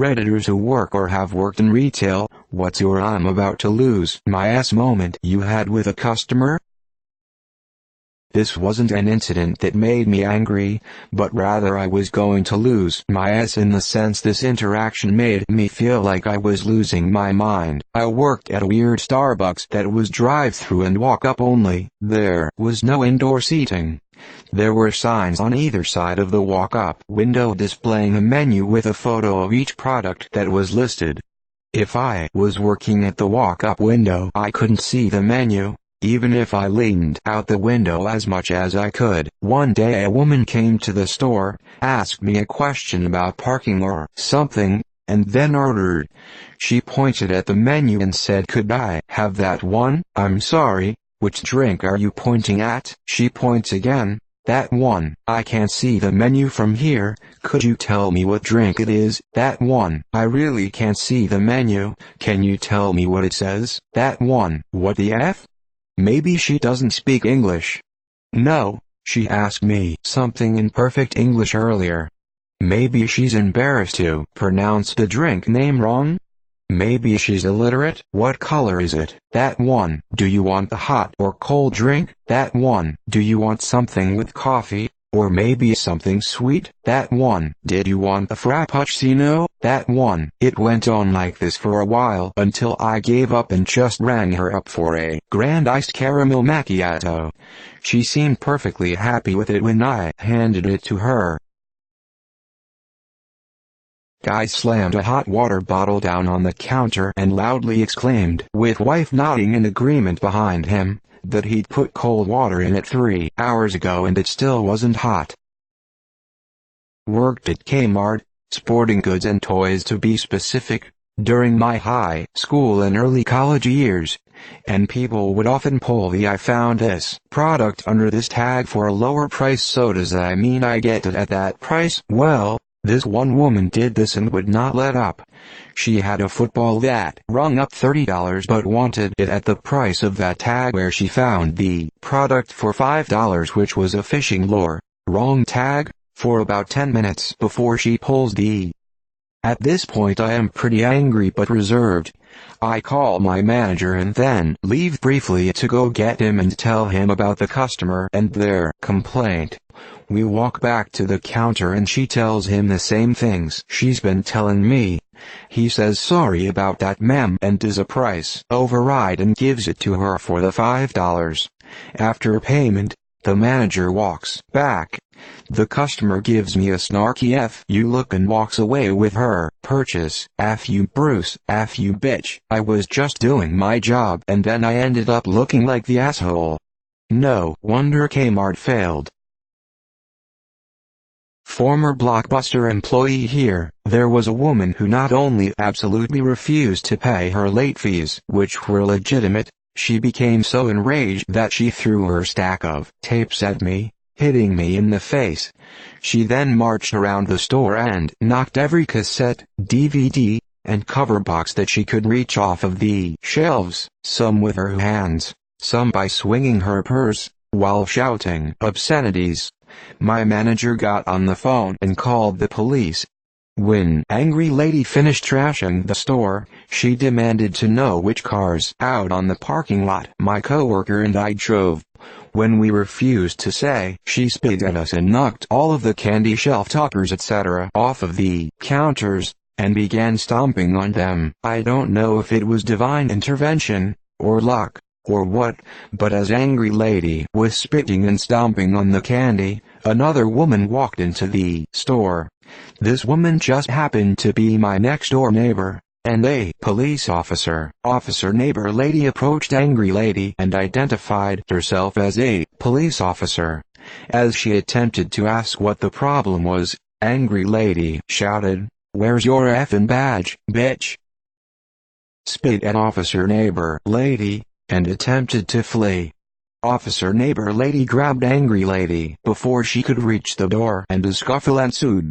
Redditors who work or have worked in retail, what's your I'm about to lose my ass moment you had with a customer? This wasn't an incident that made me angry, but rather I was going to lose my ass in the sense this interaction made me feel like I was losing my mind. I worked at a weird Starbucks that was drive-through and walk-up only. There was no indoor seating. There were signs on either side of the walk-up window displaying a menu with a photo of each product that was listed. If I was working at the walk-up window, I couldn't see the menu, even if I leaned out the window as much as I could. One day a woman came to the store, asked me a question about parking or something, and then ordered. She pointed at the menu and said, "Could I have that one?" "I'm sorry, which drink are you pointing at?" She points again. "That one." "I can't see the menu from here, could you tell me what drink it is?" "That one." "I really can't see the menu, can you tell me what it says?" "That one." "What the F?" Maybe she doesn't speak English. No, she asked me something in perfect English earlier. Maybe she's embarrassed to pronounce the drink name wrong. Maybe she's illiterate. "What color is it?" "That one." "Do you want the hot or cold drink?" "That one." "Do you want something with coffee, or maybe something sweet?" "That one." "Did you want a frappuccino?" "That one." It went on like this for a while until I gave up and just rang her up for a grand iced caramel macchiato. She seemed perfectly happy with it when I handed it to her. Guy slammed a hot water bottle down on the counter and loudly exclaimed, with wife nodding in agreement behind him, that he'd put cold water in it 3 hours ago and it still wasn't hot. Worked at Kmart, sporting goods and toys to be specific, during my high school and early college years, and people would often pull the "I found this product under this tag for a lower price, so does that mean I get it at that price?" Well, this one woman did this and would not let up. She had a football that rung up $30 but wanted it at the price of that tag where she found the product for $5, which was a fishing lure. Wrong tag, for about 10 minutes before she pulls the. At this point I am pretty angry but reserved. I call my manager and then leave briefly to go get him and tell him about the customer and their complaint. We walk back to the counter and she tells him the same things she's been telling me. He says sorry about that ma'am and does a price override and gives it to her for the $5. After payment, the manager walks back. The customer gives me a snarky "F you look" and walks away with her purchase. "F you Bruce, F you bitch, I was just doing my job and then I ended up looking like the asshole." No wonder Kmart failed. Former Blockbuster employee here. There was a woman who not only absolutely refused to pay her late fees, which were legitimate, she became so enraged that she threw her stack of tapes at me, hitting me in the face. She then marched around the store and knocked every cassette, DVD, and cover box that she could reach off of the shelves, some with her hands, some by swinging her purse, while shouting obscenities. My manager got on the phone and called the police. When angry lady finished trashing the store, she demanded to know which cars out on the parking lot my coworker and I drove. When we refused to say, she spit at us and knocked all of the candy shelf toppers etc. off of the counters, and began stomping on them. I don't know if it was divine intervention, or luck, or what, but as angry lady was spitting and stomping on the candy, another woman walked into the store. This woman just happened to be my next-door neighbor, and a police officer. Officer neighbor lady approached angry lady and identified herself as a police officer. As she attempted to ask what the problem was, angry lady shouted, "Where's your effing badge, bitch?" Spit at officer neighbor lady, and attempted to flee. Officer neighbor lady grabbed angry lady before she could reach the door and a scuffle ensued.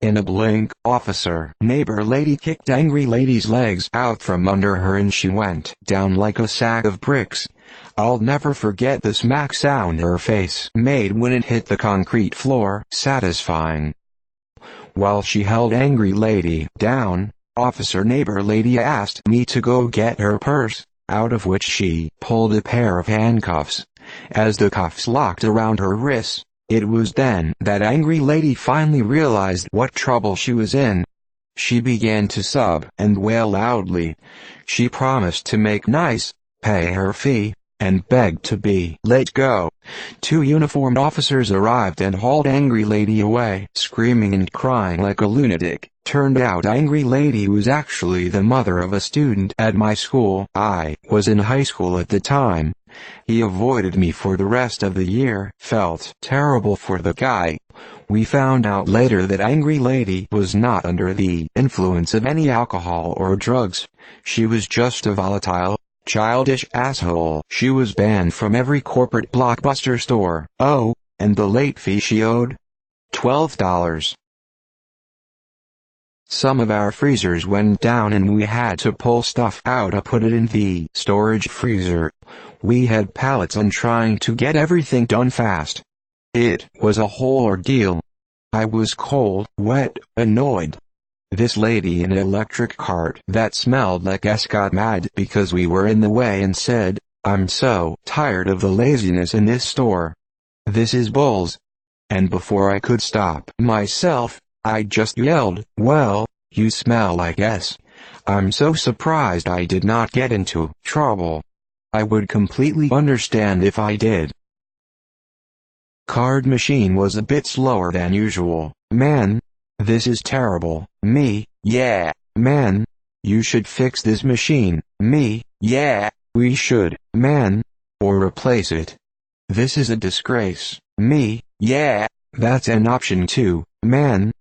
In a blink, officer neighbor lady kicked angry lady's legs out from under her and she went down like a sack of bricks. I'll never forget the smack sound her face made when it hit the concrete floor. Satisfying. While she held Angry Lady down, Officer Neighbor Lady asked me to go get her purse, out of which she pulled a pair of handcuffs. As the cuffs locked around her wrists, it was then that Angry Lady finally realized what trouble she was in. She began to sob and wail loudly. She promised to make nice, pay her fee, and begged to be let go. 2 uniformed officers arrived and hauled Angry Lady away, screaming and crying like a lunatic. Turned out Angry Lady was actually the mother of a student at my school. I was in high school at the time. He avoided me for the rest of the year. Felt terrible for the guy. We found out later that Angry Lady was not under the influence of any alcohol or drugs. She was just a volatile, childish asshole. She was banned from every corporate Blockbuster store. Oh, and the late fee she owed? $12. Some of our freezers went down and we had to pull stuff out to put it in the storage freezer. We had pallets and trying to get everything done fast. It was a whole ordeal. I was cold, wet, annoyed. This lady in an electric cart that smelled like S got mad because we were in the way and said, "I'm so tired of the laziness in this store. This is bulls." And before I could stop myself, I just yelled, "Well, you smell like S." I'm so surprised I did not get into trouble. I would completely understand if I did. Card machine was a bit slower than usual. Man, this is terrible. Me, yeah, man, you should fix this machine. Me, yeah, we should, man, or replace it. This is a disgrace. Me, yeah, that's an option too, man.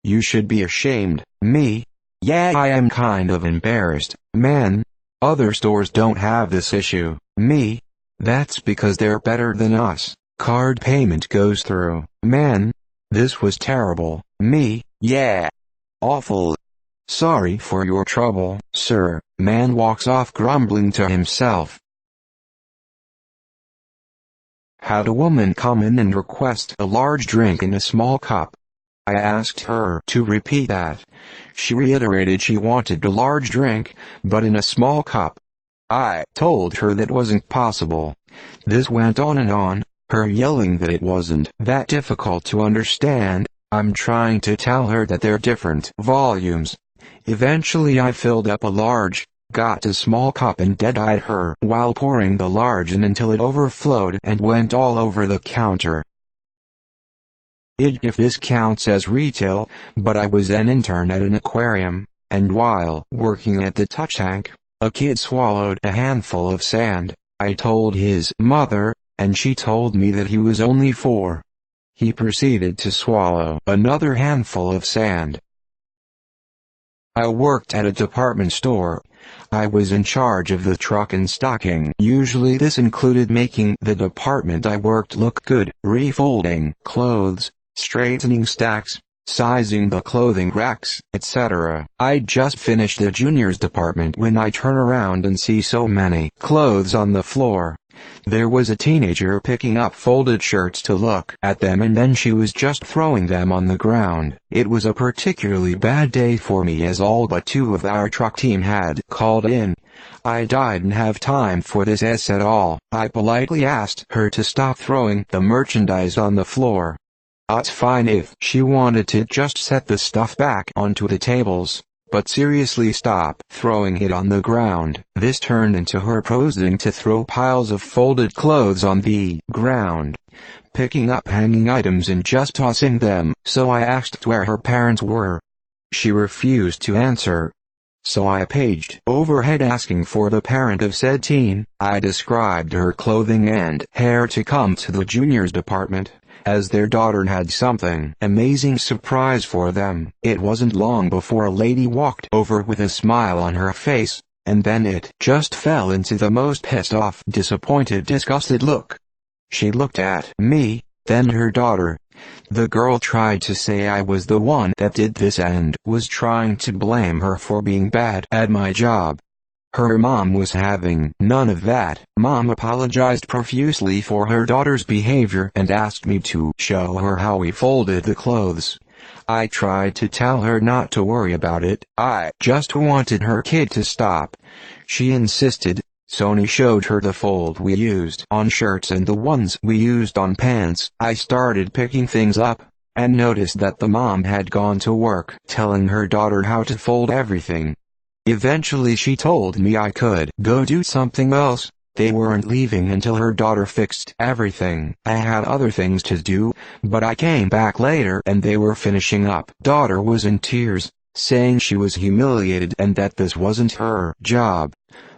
You should be ashamed. Me, yeah, I am kind of embarrassed, man. Other stores don't have this issue. Me, that's because they're better than us. Card payment goes through. Man, this was terrible. Me, yeah, awful. Sorry for your trouble, sir. Man walks off grumbling to himself. Had a woman come in and request a large drink in a small cup. I asked her to repeat that. She reiterated she wanted a large drink, but in a small cup. I told her that wasn't possible. This went on and on, her yelling that it wasn't that difficult to understand. I'm trying to tell her that they're different volumes. Eventually I filled up a large, got a small cup and dead-eyed her while pouring the large in until it overflowed and went all over the counter. If this counts as retail, but I was an intern at an aquarium, and while working at the touch tank, a kid swallowed a handful of sand. I told his mother, and she told me that he was only 4. He proceeded to swallow another handful of sand. I worked at a department store. I was in charge of the truck and stocking. Usually this included making the department I worked look good, refolding clothes, straightening stacks, sizing the clothing racks, etc. I just finished the juniors department when I turn around and see so many clothes on the floor. There was a teenager picking up folded shirts to look at them and then she was just throwing them on the ground. It was a particularly bad day for me as all but 2 of our truck team had called in. I didn't have time for this at all. I politely asked her to stop throwing the merchandise on the floor. It's fine if she wanted to just set the stuff back onto the tables, but seriously stop throwing it on the ground. This turned into her proposing to throw piles of folded clothes on the ground, picking up hanging items and just tossing them. So I asked where her parents were. She refused to answer. So I paged overhead asking for the parent of said teen. I described her clothing and hair to come to the juniors department, as their daughter had something amazing surprise for them. It wasn't long before a lady walked over with a smile on her face, and then it just fell into the most pissed off, disappointed, disgusted look. She looked at me, then her daughter. The girl tried to say I was the one that did this and was trying to blame her for being bad at my job. Her mom was having none of that. Mom apologized profusely for her daughter's behavior and asked me to show her how we folded the clothes. I tried to tell her not to worry about it, I just wanted her kid to stop. She insisted. Sony showed her the fold we used on shirts and the ones we used on pants. I started picking things up, and noticed that the mom had gone to work telling her daughter how to fold everything. Eventually she told me I could go do something else. They weren't leaving until her daughter fixed everything. I had other things to do, but I came back later and they were finishing up. Daughter was in tears, saying she was humiliated and that this wasn't her job.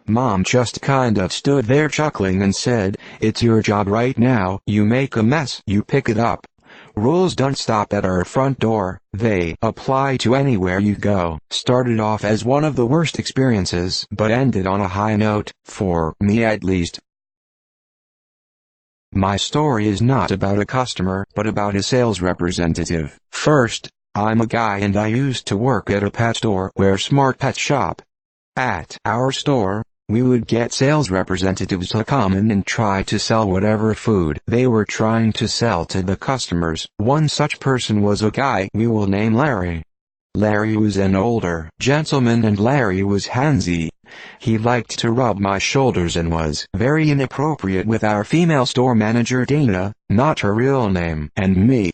Mom just kind of stood there chuckling and said, "It's your job right now. You make a mess, you pick it up. Rules don't stop at our front door, they apply to anywhere you go." Started off as one of the worst experiences, but ended on a high note, for me at least. My story is not about a customer, but about a sales representative. First, I'm a guy and I used to work at a pet store where Smart Pet shop. At our store, we would get sales representatives to come in and try to sell whatever food they were trying to sell to the customers. One such person was a guy we will name Larry. Larry was an older gentleman and Larry was handsy. He liked to rub my shoulders and was very inappropriate with our female store manager Dana, not her real name, and me.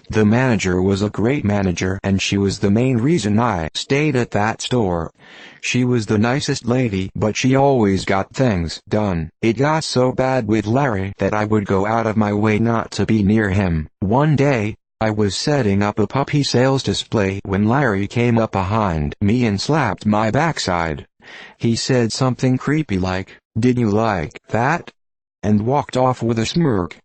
The manager was a great manager and she was the main reason I stayed at that store. She was the nicest lady, but she always got things done. It got so bad with Larry that I would go out of my way not to be near him. One day, I was setting up a puppy sales display when Larry came up behind me and slapped my backside. He said something creepy like, "Did you like that?" and walked off with a smirk.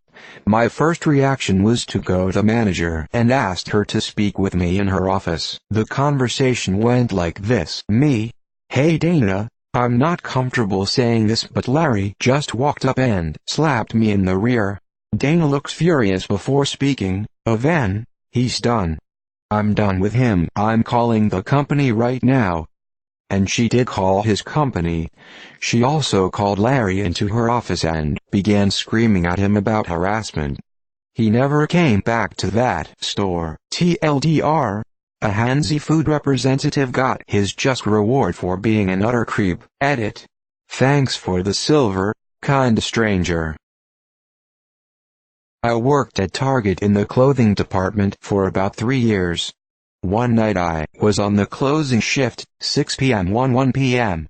My first reaction was to go to the manager and asked her to speak with me in her office. The conversation went like this. Me: "Hey Dana, I'm not comfortable saying this but Larry just walked up and slapped me in the rear." Dana looks furious before speaking. "Then, he's done. I'm done with him. I'm calling the company right now." And she did call his company. She also called Larry into her office and began screaming at him about harassment. He never came back to that store. TLDR, a handsy food representative got his just reward for being an utter creep. Edit. Thanks for the silver, kind stranger. I worked at Target in the clothing department for about 3 years. One night I was on the closing shift, 6 p.m. 1 p.m.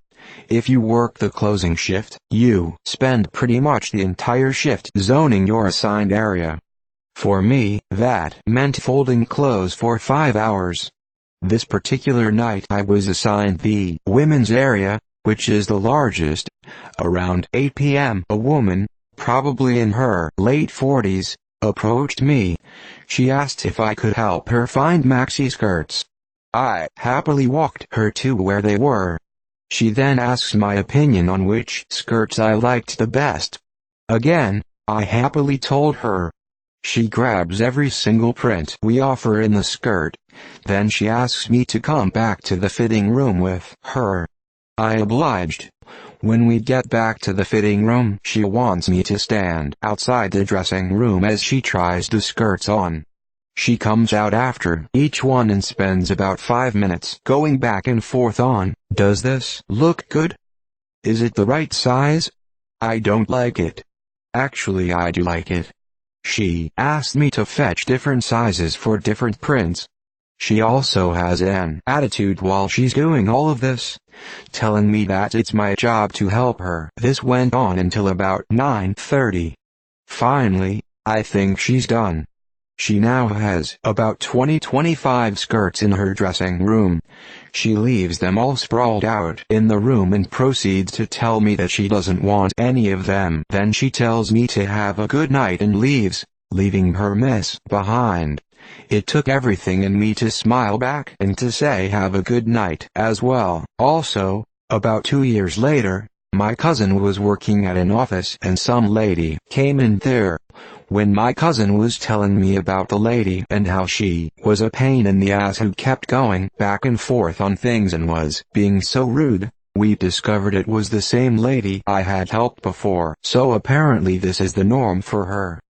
If you work the closing shift, you spend pretty much the entire shift zoning your assigned area. For me, that meant folding clothes for 5 hours. This particular night I was assigned the women's area, which is the largest. Around 8 p.m. a woman, probably in her late 40s, approached me. She asked if I could help her find maxi skirts. I happily walked her to where they were. She then asks my opinion on which skirts I liked the best. Again, I happily told her. She grabs every single print we offer in the skirt. Then she asks me to come back to the fitting room with her. I obliged. When we get back to the fitting room, she wants me to stand outside the dressing room as she tries the skirts on. She comes out after each one and spends about 5 minutes going back and forth on, "Does this look good? Is it the right size? I don't like it. Actually I do like it." She asked me to fetch different sizes for different prints. She also has an attitude while she's doing all of this, telling me that it's my job to help her. This went on until about 9:30. Finally, I think she's done. She now has about 20-25 skirts in her dressing room. She leaves them all sprawled out in the room and proceeds to tell me that she doesn't want any of them. Then she tells me to have a good night and leaves, leaving her mess behind. It took everything in me to smile back and to say have a good night as well. Also, about 2 years later, my cousin was working at an office and some lady came in there. When my cousin was telling me about the lady and how she was a pain in the ass who kept going back and forth on things and was being so rude, we discovered it was the same lady I had helped before. So apparently this is the norm for her.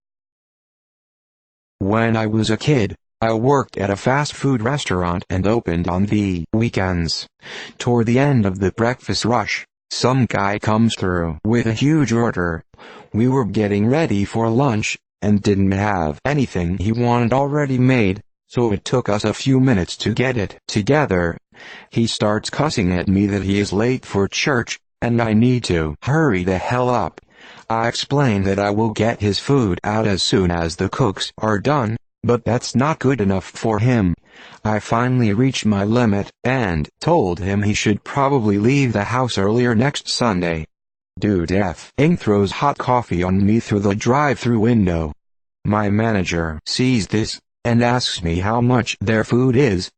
When I was a kid, I worked at a fast food restaurant and opened on the weekends. Toward the end of the breakfast rush, some guy comes through with a huge order. We were getting ready for lunch, and didn't have anything he wanted already made, so it took us a few minutes to get it together. He starts cussing at me that he is late for church, and I need to hurry the hell up. I explain that I will get his food out as soon as the cooks are done, but that's not good enough for him. I finally reached my limit, and told him he should probably leave the house earlier next Sunday. Dude f***ing throws hot coffee on me through the drive-thru window. My manager sees this, and asks me how much their food is.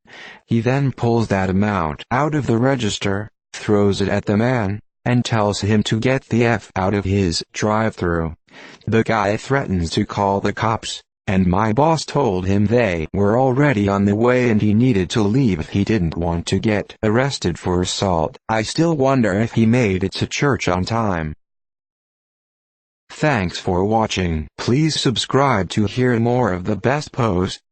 He then pulls that amount out of the register, throws it at the man, and tells him to get the F out of his drive-thru. The guy threatens to call the cops, and my boss told him they were already on the way and he needed to leave if he didn't want to get arrested for assault. I still wonder if he made it to church on time. Thanks for watching. Please subscribe to hear more of the best posts.